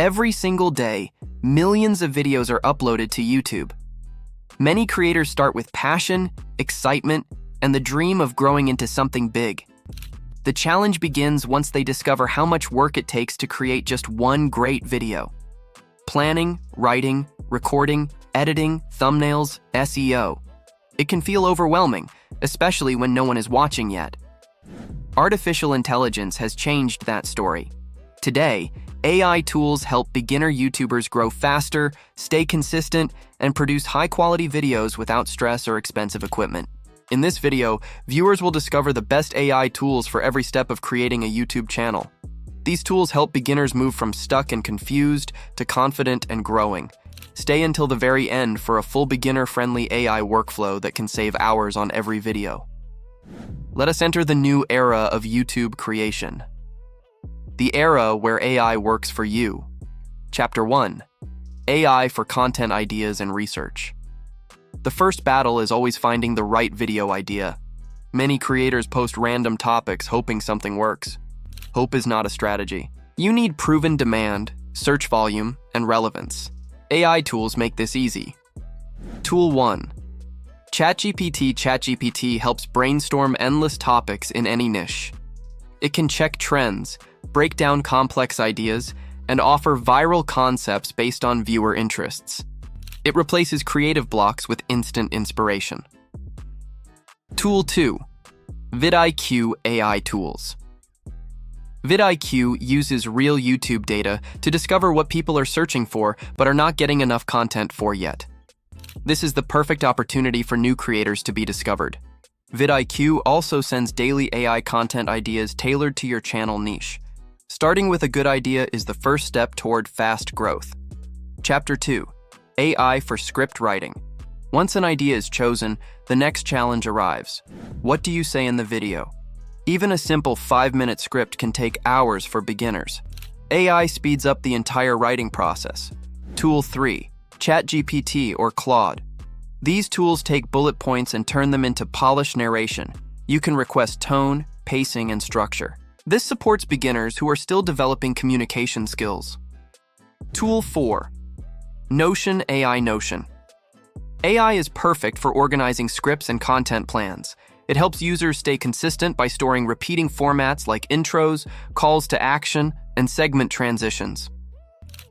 Every single day, millions of videos are uploaded to YouTube. Many creators start with passion, excitement, and the dream of growing into something big. The challenge begins once they discover how much work it takes to create just one great video. Planning, writing, recording, editing, thumbnails, SEO. It can feel overwhelming, especially when no one is watching yet. Artificial intelligence has changed that story. Today, AI tools help beginner YouTubers grow faster, stay consistent, and produce high-quality videos without stress or expensive equipment. In this video, viewers will discover the best AI tools for every step of creating a YouTube channel. These tools help beginners move from stuck and confused to confident and growing. Stay until the very end for a full beginner-friendly AI workflow that can save hours on every video. Let us enter the new era of YouTube creation. The era where AI works for you. Chapter 1. AI for content ideas and research. The first battle is always finding the right video idea. Many creators post random topics hoping something works. Hope is not a strategy. You need proven demand, search volume, and relevance. AI tools make this easy. Tool 1. ChatGPT helps brainstorm endless topics in any niche. It can check trends, break down complex ideas, and offer viral concepts based on viewer interests. It replaces creative blocks with instant inspiration. Tool 2. vidIQ AI tools. vidIQ uses real YouTube data to discover what people are searching for but are not getting enough content for yet. This is the perfect opportunity for new creators to be discovered. vidIQ also sends daily AI content ideas tailored to your channel niche. Starting with a good idea is the first step toward fast growth. Chapter 2. AI for script writing. Once an idea is chosen, the next challenge arrives. What do you say in the video? Even a simple 5-minute script can take hours for beginners. AI speeds up the entire writing process. Tool 3. ChatGPT or Claude. These tools take bullet points and turn them into polished narration. You can request tone, pacing, and structure. This supports beginners who are still developing communication skills. Tool 4. Notion AI Notion. AI is perfect for organizing scripts and content plans. It helps users stay consistent by storing repeating formats like intros, calls to action, and segment transitions.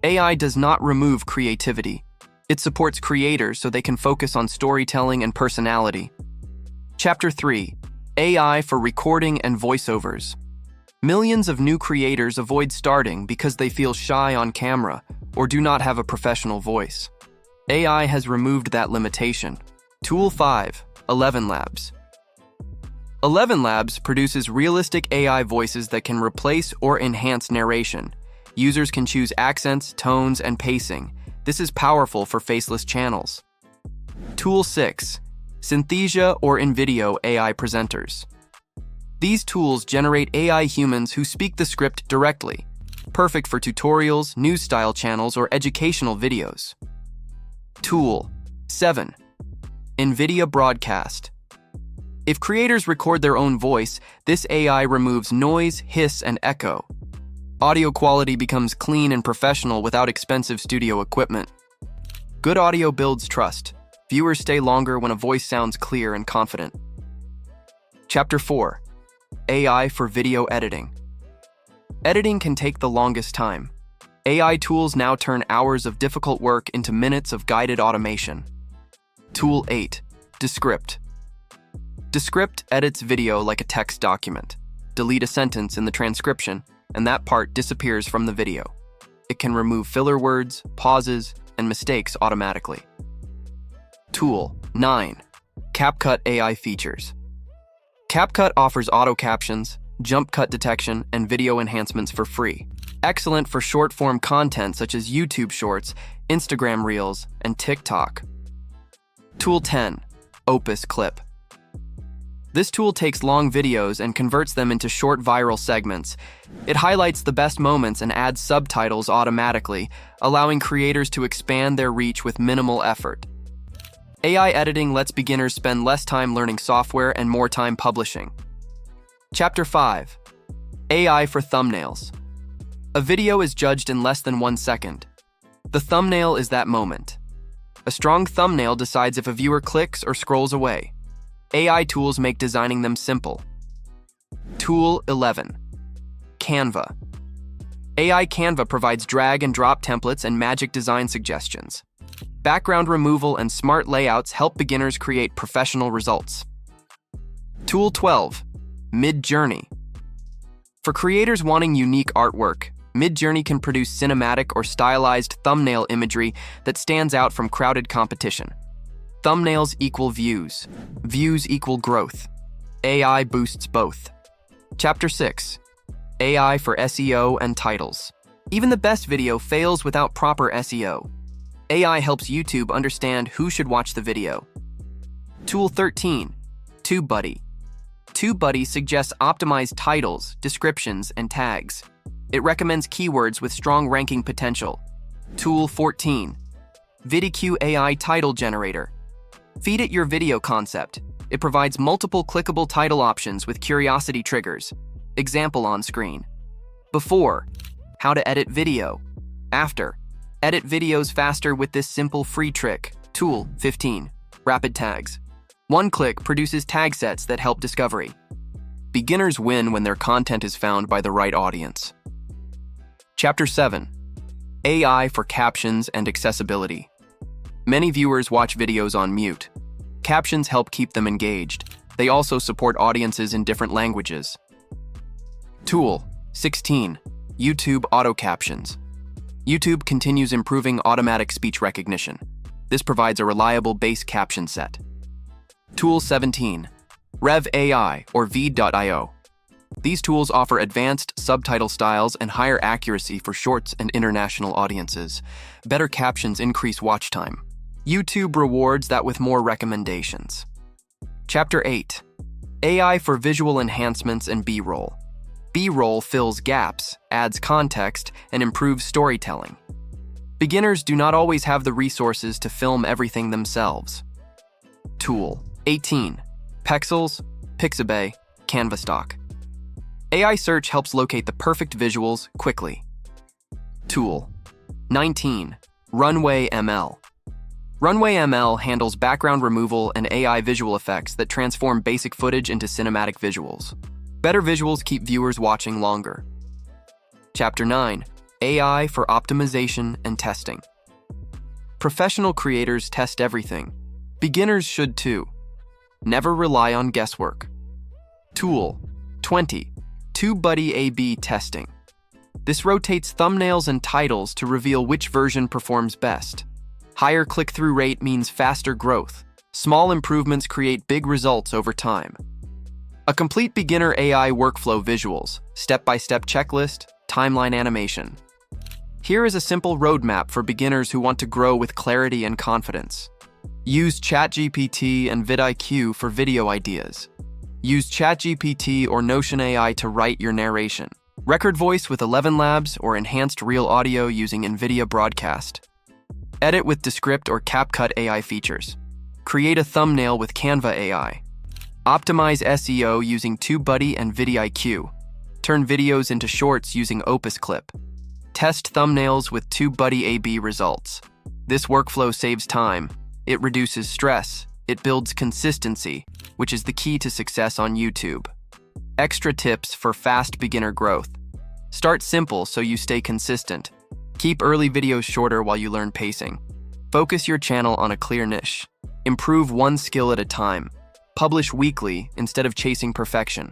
AI does not remove creativity. It supports creators so they can focus on storytelling and personality. Chapter 3. AI for recording and voiceovers. Millions of new creators avoid starting because they feel shy on camera or do not have a professional voice. AI has removed that limitation. Tool 5. 11 Labs. 11 Labs produces realistic AI voices that can replace or enhance narration. Users can choose accents, tones, and pacing. This is powerful for faceless channels. Tool 6. Synthesia or InVideo AI presenters. These tools generate AI humans who speak the script directly, perfect for tutorials, news-style channels, or educational videos. Tool 7. NVIDIA Broadcast. If creators record their own voice, this AI removes noise, hiss, and echo. Audio quality becomes clean and professional without expensive studio equipment. Good audio builds trust. Viewers stay longer when a voice sounds clear and confident. Chapter 4. AI for video editing. Editing can take the longest time. AI tools now turn hours of difficult work into minutes of guided automation. Tool 8. Descript. Descript edits video like a text document. Delete a sentence in the transcription, and that part disappears from the video. It can remove filler words, pauses, and mistakes automatically. Tool 9. CapCut AI features. CapCut offers auto captions, jump cut detection, and video enhancements for free. Excellent for short-form content such as YouTube Shorts, Instagram Reels, and TikTok. Tool 10. Opus Clip. This tool takes long videos and converts them into short viral segments. It highlights the best moments and adds subtitles automatically, allowing creators to expand their reach with minimal effort. AI editing lets beginners spend less time learning software and more time publishing. Chapter 5. AI for thumbnails. A video is judged in less than 1 second. The thumbnail is that moment. A strong thumbnail decides if a viewer clicks or scrolls away. AI tools make designing them simple. Tool 11. Canva. AI Canva provides drag and drop templates and magic design suggestions. Background removal and smart layouts help beginners create professional results. Tool 12. Midjourney. For creators wanting unique artwork, Midjourney can produce cinematic or stylized thumbnail imagery that stands out from crowded competition. Thumbnails equal views. Views equal growth. AI boosts both. Chapter 6. AI for SEO and titles. Even the best video fails without proper SEO. AI helps YouTube understand who should watch the video. Tool 13. TubeBuddy. TubeBuddy suggests optimized titles, descriptions, and tags. It recommends keywords with strong ranking potential. Tool 14. VidIQ AI Title Generator. Feed it your video concept. It provides multiple clickable title options with curiosity triggers. Example on screen. Before, how to edit video. After, edit videos faster with this simple free trick. Tool 15. Rapid tags. One click produces tag sets that help discovery. Beginners win when their content is found by the right audience. Chapter 7. AI for captions and accessibility. Many viewers watch videos on mute. Captions help keep them engaged. They also support audiences in different languages. Tool 16. YouTube Auto Captions. YouTube continues improving automatic speech recognition. This provides a reliable base caption set. Tool 17. Rev AI or V.io. These tools offer advanced subtitle styles and higher accuracy for shorts and international audiences. Better captions increase watch time. YouTube rewards that with more recommendations. Chapter 8. AI for visual enhancements and B-roll. B-roll fills gaps, adds context, and improves storytelling. Beginners do not always have the resources to film everything themselves. Tool 18. Pexels, Pixabay, Canva Stock. AI search helps locate the perfect visuals quickly. Tool 19. Runway ML. Runway ML handles background removal and AI visual effects that transform basic footage into cinematic visuals. Better visuals keep viewers watching longer. Chapter 9. AI for optimization and testing. Professional creators test everything. Beginners should too. Never rely on guesswork. Tool 20. TubeBuddy A/B testing. This rotates thumbnails and titles to reveal which version performs best. Higher click-through rate means faster growth. Small improvements create big results over time. A complete beginner AI workflow visuals, step-by-step checklist, timeline animation. Here is a simple roadmap for beginners who want to grow with clarity and confidence. Use ChatGPT and vidIQ for video ideas. Use ChatGPT or Notion AI to write your narration. Record voice with 11 Labs or enhanced real audio using NVIDIA Broadcast. Edit with Descript or CapCut AI features. Create a thumbnail with Canva AI. Optimize SEO using TubeBuddy and vidIQ. Turn videos into shorts using Opus Clip. Test thumbnails with TubeBuddy A/B results. This workflow saves time. It reduces stress. It builds consistency, which is the key to success on YouTube. Extra tips for fast beginner growth. Start simple so you stay consistent. Keep early videos shorter while you learn pacing. Focus your channel on a clear niche. Improve one skill at a time. Publish weekly instead of chasing perfection.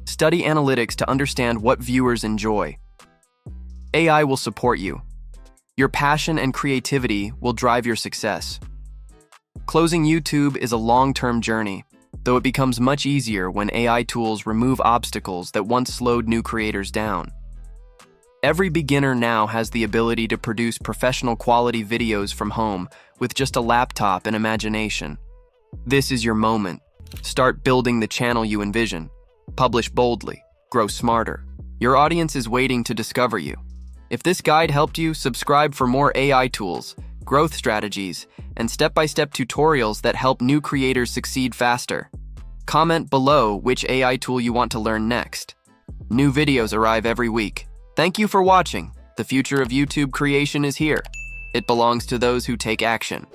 Study analytics to understand what viewers enjoy. AI will support you. Your passion and creativity will drive your success. Closing YouTube is a long-term journey, though it becomes much easier when AI tools remove obstacles that once slowed new creators down. Every beginner now has the ability to produce professional quality videos from home with just a laptop and imagination. This is your moment. Start building the channel you envision. Publish boldly. Grow smarter. Your audience is waiting to discover you. If this guide helped you, subscribe for more AI tools, growth strategies, and step-by-step tutorials that help new creators succeed faster. Comment below which AI tool you want to learn next. New videos arrive every week. Thank you for watching. The future of YouTube creation is here. It belongs to those who take action.